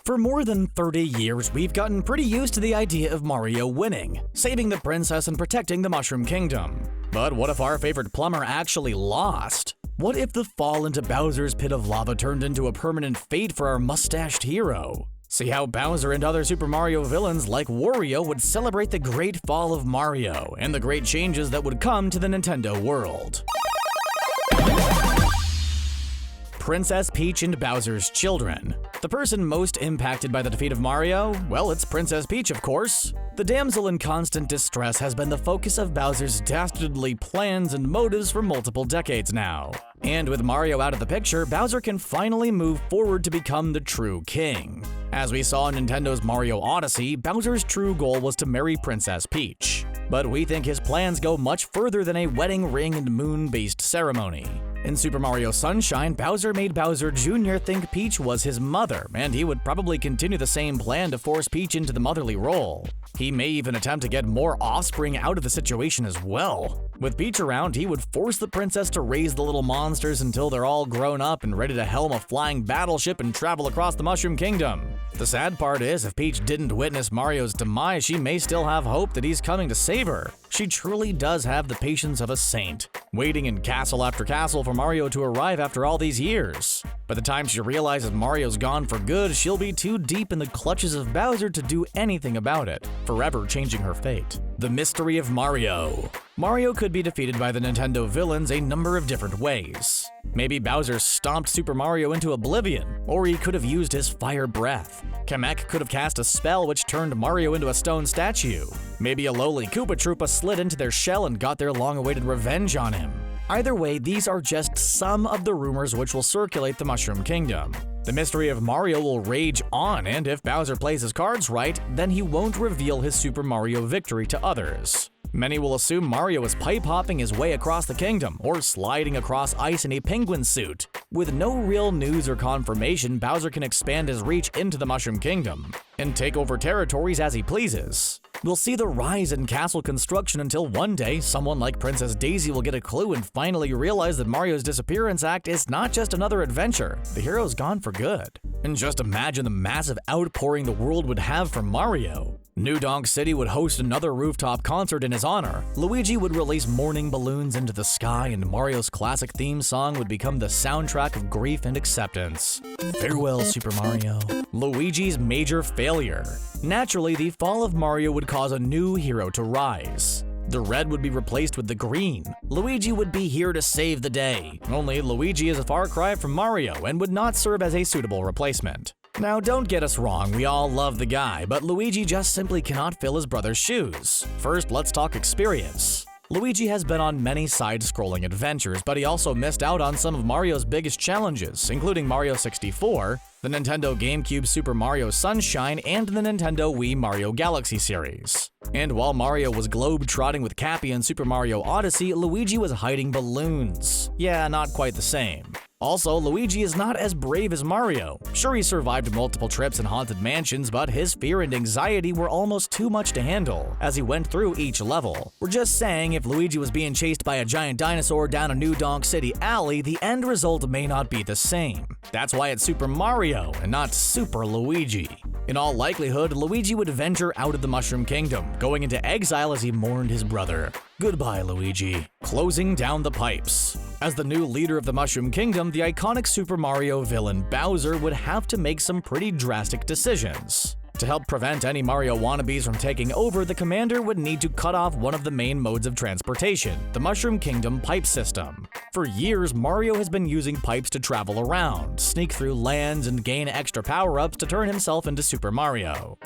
For more than 30 years, we've gotten pretty used to the idea of Mario winning, saving the princess and protecting the Mushroom Kingdom. But what if our favorite plumber actually lost? What if the fall into Bowser's pit of lava turned into a permanent fate for our mustached hero? See how Bowser and other Super Mario villains like Wario would celebrate the great fall of Mario and the great changes that would come to the Nintendo world. Princess Peach and Bowser's children. The person most impacted by the defeat of Mario? Well, it's Princess Peach, of course. The damsel in constant distress has been the focus of Bowser's dastardly plans and motives for multiple decades now. And with Mario out of the picture, Bowser can finally move forward to become the true king. As we saw in Nintendo's Mario Odyssey, Bowser's true goal was to marry Princess Peach. But we think his plans go much further than a wedding ring and moon-based ceremony. In Super Mario Sunshine, Bowser made Bowser Jr. think Peach was his mother, and he would probably continue the same plan to force Peach into the motherly role. He may even attempt to get more offspring out of the situation as well. With Peach around, he would force the princess to raise the little monsters until they're all grown up and ready to helm a flying battleship and travel across the Mushroom Kingdom. The sad part is, if Peach didn't witness Mario's demise, she may still have hope that he's coming to save her. She truly does have the patience of a saint, waiting in castle after castle for Mario to arrive after all these years. By the time she realizes Mario's gone for good, she'll be too deep in the clutches of Bowser to do anything about it, forever changing her fate. The mystery of Mario. Mario could be defeated by the Nintendo villains a number of different ways. Maybe Bowser stomped Super Mario into oblivion, or he could have used his fire breath. Kamek could have cast a spell which turned Mario into a stone statue. Maybe a lowly Koopa Troopa slid into their shell and got their long-awaited revenge on him. Either way, these are just some of the rumors which will circulate the Mushroom Kingdom. The mystery of Mario will rage on, and if Bowser plays his cards right, then he won't reveal his Super Mario victory to others. Many will assume Mario is pipe-hopping his way across the kingdom, or sliding across ice in a penguin suit. With no real news or confirmation, Bowser can expand his reach into the Mushroom Kingdom and take over territories as he pleases. We'll see the rise in castle construction until one day, someone like Princess Daisy will get a clue and finally realize that Mario's disappearance act is not just another adventure. The hero's gone for good. And just imagine the massive outpouring the world would have for Mario. New Donk City would host another rooftop concert in his honor. Luigi would release morning balloons into the sky, and Mario's classic theme song would become the soundtrack of grief and acceptance. Farewell, Super Mario. Luigi's major failure. Naturally, the fall of Mario would cause a new hero to rise. The red would be replaced with the green. Luigi would be here to save the day. Only Luigi is a far cry from Mario and would not serve as a suitable replacement. Now, don't get us wrong, we all love the guy, but Luigi just simply cannot fill his brother's shoes. First, let's talk experience. Luigi has been on many side-scrolling adventures, but he also missed out on some of Mario's biggest challenges, including Mario 64, the Nintendo GameCube Super Mario Sunshine, and the Nintendo Wii Mario Galaxy series. And while Mario was globe-trotting with Cappy in Super Mario Odyssey, Luigi was hiding balloons. Yeah, not quite the same. Also, Luigi is not as brave as Mario. Sure, he survived multiple trips in haunted mansions, but his fear and anxiety were almost too much to handle as he went through each level. We're just saying, if Luigi was being chased by a giant dinosaur down a New Donk City alley, the end result may not be the same. That's why it's Super Mario and not Super Luigi. In all likelihood, Luigi would venture out of the Mushroom Kingdom, going into exile as he mourned his brother. Goodbye, Luigi. Closing down the pipes. As the new leader of the Mushroom Kingdom, the iconic Super Mario villain Bowser would have to make some pretty drastic decisions. To help prevent any Mario wannabes from taking over, the commander would need to cut off one of the main modes of transportation, the Mushroom Kingdom pipe system. For years, Mario has been using pipes to travel around, sneak through lands, and gain extra power-ups to turn himself into Super Mario.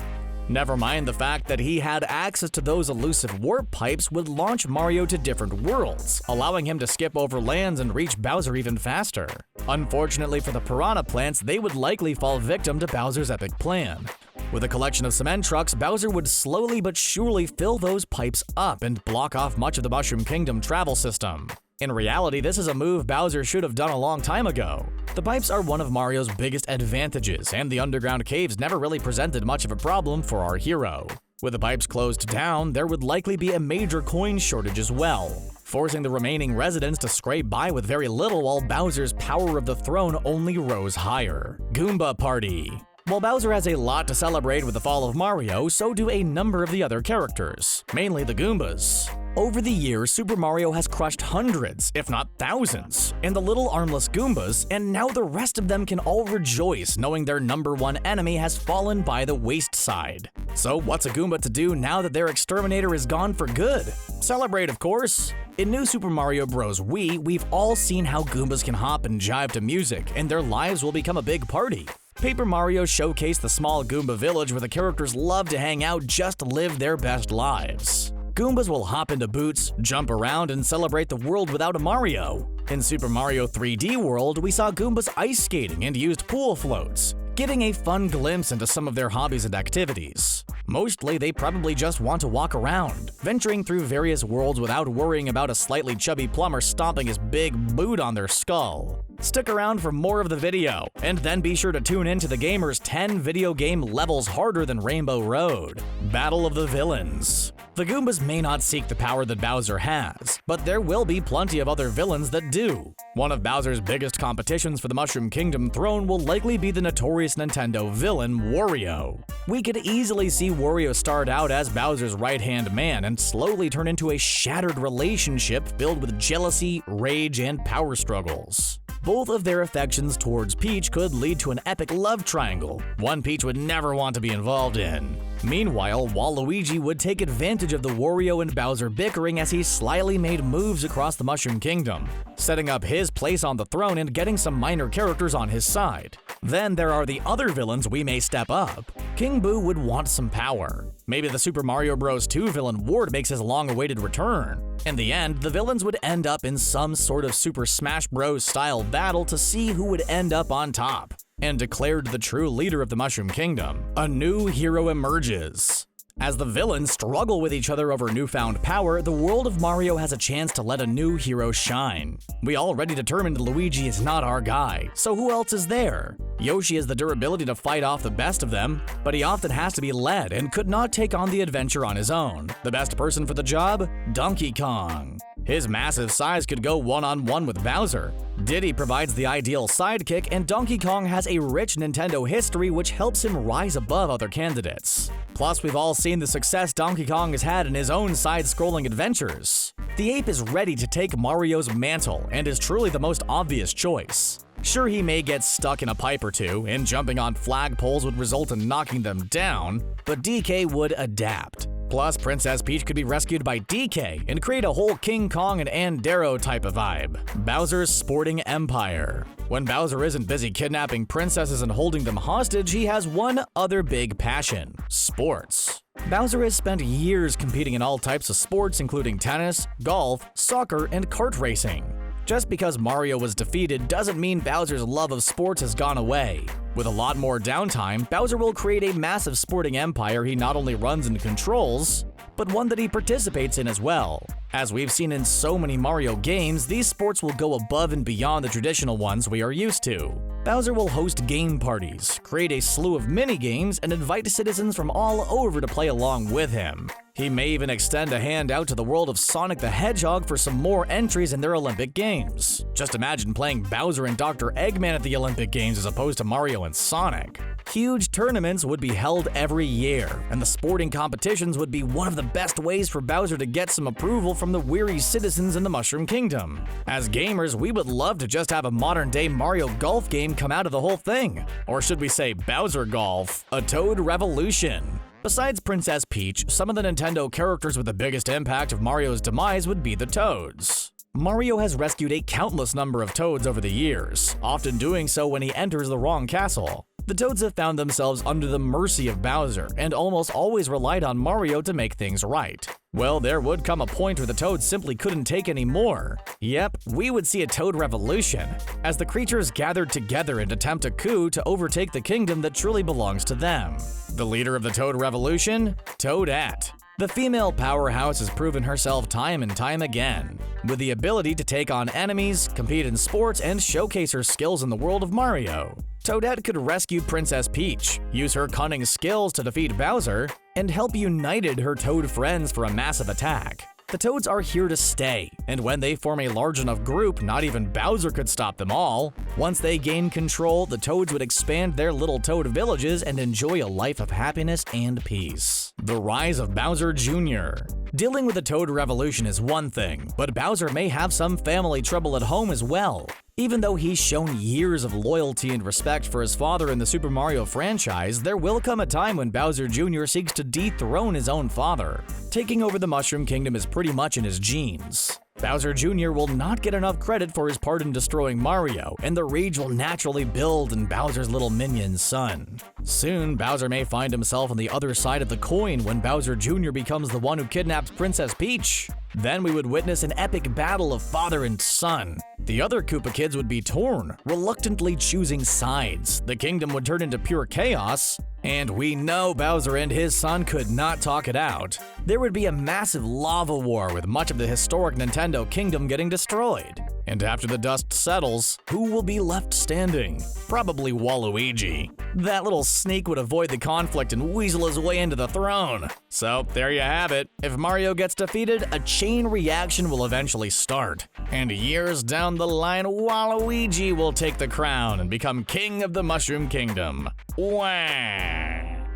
Never mind the fact that he had access to those elusive warp pipes would launch Mario to different worlds, allowing him to skip over lands and reach Bowser even faster. Unfortunately for the Piranha Plants, they would likely fall victim to Bowser's epic plan. With a collection of cement trucks, Bowser would slowly but surely fill those pipes up and block off much of the Mushroom Kingdom travel system. In reality, this is a move Bowser should have done a long time ago. The pipes are one of Mario's biggest advantages, and the underground caves never really presented much of a problem for our hero. With the pipes closed down, there would likely be a major coin shortage as well, forcing the remaining residents to scrape by with very little while Bowser's power of the throne only rose higher. Goomba Party. While Bowser has a lot to celebrate with the fall of Mario, so do a number of the other characters, mainly the Goombas. Over the years, Super Mario has crushed hundreds, if not thousands, in the little armless Goombas, and now the rest of them can all rejoice knowing their #1 enemy has fallen by the wayside. So what's a Goomba to do now that their exterminator is gone for good? Celebrate, of course! In New Super Mario Bros. Wii, we've all seen how Goombas can hop and jive to music, and their lives will become a big party. Paper Mario showcased the small Goomba village where the characters love to hang out just to live their best lives. Goombas will hop into boots, jump around, and celebrate the world without a Mario. In Super Mario 3D World, we saw Goombas ice skating and used pool floats, giving a fun glimpse into some of their hobbies and activities. Mostly, they probably just want to walk around, venturing through various worlds without worrying about a slightly chubby plumber stomping his big boot on their skull. Stick around for more of the video, and then be sure to tune in to the gamer's 10 video game levels harder than Rainbow Road. Battle of the Villains. The Goombas may not seek the power that Bowser has, but there will be plenty of other villains that do. One of Bowser's biggest competitions for the Mushroom Kingdom throne will likely be the notorious Nintendo villain, Wario. We could easily see Wario start out as Bowser's right-hand man and slowly turn into a shattered relationship filled with jealousy, rage, and power struggles. Both of their affections towards Peach could lead to an epic love triangle, one Peach would never want to be involved in. Meanwhile, Waluigi would take advantage of the Wario and Bowser bickering as he slyly made moves across the Mushroom Kingdom, setting up his place on the throne and getting some minor characters on his side. Then there are the other villains we may step up. King Boo would want some power. Maybe the Super Mario Bros. 2 villain Ward makes his long-awaited return. In the end, the villains would end up in some sort of Super Smash Bros. Style battle to see who would end up on top. And declared the true leader of the Mushroom Kingdom, a new hero emerges. As the villains struggle with each other over newfound power, the world of Mario has a chance to let a new hero shine. We already determined Luigi is not our guy, so who else is there? Yoshi has the durability to fight off the best of them, but he often has to be led and could not take on the adventure on his own. The best person for the job? Donkey Kong. His massive size could go one-on-one with Bowser. Diddy provides the ideal sidekick, and Donkey Kong has a rich Nintendo history which helps him rise above other candidates. Plus, we've all seen the success Donkey Kong has had in his own side-scrolling adventures. The ape is ready to take Mario's mantle and is truly the most obvious choice. Sure, he may get stuck in a pipe or two, and jumping on flagpoles would result in knocking them down, but DK would adapt. Plus, Princess Peach could be rescued by DK and create a whole King Kong and Andero type of vibe. Bowser's sporting empire. When Bowser isn't busy kidnapping princesses and holding them hostage, he has one other big passion: sports. Bowser has spent years competing in all types of sports, including tennis, golf, soccer, and kart racing. Just because Mario was defeated doesn't mean Bowser's love of sports has gone away. With a lot more downtime, Bowser will create a massive sporting empire he not only runs and controls, but one that he participates in as well. As we've seen in so many Mario games, these sports will go above and beyond the traditional ones we are used to. Bowser will host game parties, create a slew of mini-games, and invite citizens from all over to play along with him. He may even extend a hand out to the world of Sonic the Hedgehog for some more entries in their Olympic Games. Just imagine playing Bowser and Dr. Eggman at the Olympic Games as opposed to Mario and Sonic. Huge tournaments would be held every year, and the sporting competitions would be one of the best ways for Bowser to get some approval from the weary citizens in the Mushroom Kingdom. As gamers, we would love to just have a modern-day Mario Golf game come out of the whole thing. Or should we say Bowser Golf? A Toad Revolution. Besides Princess Peach, some of the Nintendo characters with the biggest impact of Mario's demise would be the Toads. Mario has rescued a countless number of Toads over the years, often doing so when he enters the wrong castle. The Toads have found themselves under the mercy of Bowser, and almost always relied on Mario to make things right. Well, there would come a point where the Toads simply couldn't take any more. Yep, we would see a Toad Revolution, as the creatures gathered together and attempt a coup to overtake the kingdom that truly belongs to them. The leader of the Toad Revolution? Toadette. The female powerhouse has proven herself time and time again, with the ability to take on enemies, compete in sports, and showcase her skills in the world of Mario. Toadette could rescue Princess Peach, use her cunning skills to defeat Bowser, and help united her Toad friends for a massive attack. The Toads are here to stay, and when they form a large enough group, not even Bowser could stop them all. Once they gain control, the Toads would expand their little Toad villages and enjoy a life of happiness and peace. The rise of Bowser Jr. Dealing with the Toad Revolution is one thing, but Bowser may have some family trouble at home as well. Even though he's shown years of loyalty and respect for his father in the Super Mario franchise, there will come a time when Bowser Jr. seeks to dethrone his own father. Taking over the Mushroom Kingdom is pretty much in his genes. Bowser Jr. will not get enough credit for his part in destroying Mario, and the rage will naturally build in Bowser's little minion's son. Soon, Bowser may find himself on the other side of the coin when Bowser Jr. becomes the one who kidnaps Princess Peach. Then we would witness an epic battle of father and son. The other Koopa kids would be torn, reluctantly choosing sides. The kingdom would turn into pure chaos, and we know Bowser and his son could not talk it out. There would be a massive lava war with much of the historic Nintendo kingdom getting destroyed. And after the dust settles, who will be left standing? Probably Waluigi. That little sneak would avoid the conflict and weasel his way into the throne. So there you have it. If Mario gets defeated, a chain reaction will eventually start. And years down the line, Waluigi will take the crown and become king of the Mushroom Kingdom. Wah!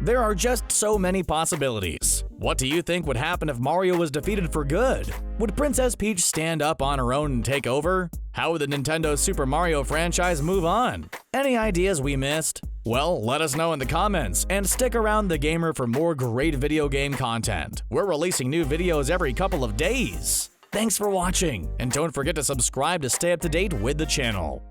There are just so many possibilities. What do you think would happen if Mario was defeated for good? Would Princess Peach stand up on her own and take over? How would the Nintendo Super Mario franchise move on? Any ideas we missed? Well, let us know in the comments, and stick around The Gamer for more great video game content. We're releasing new videos every couple of days. Thanks for watching, and don't forget to subscribe to stay up to date with the channel.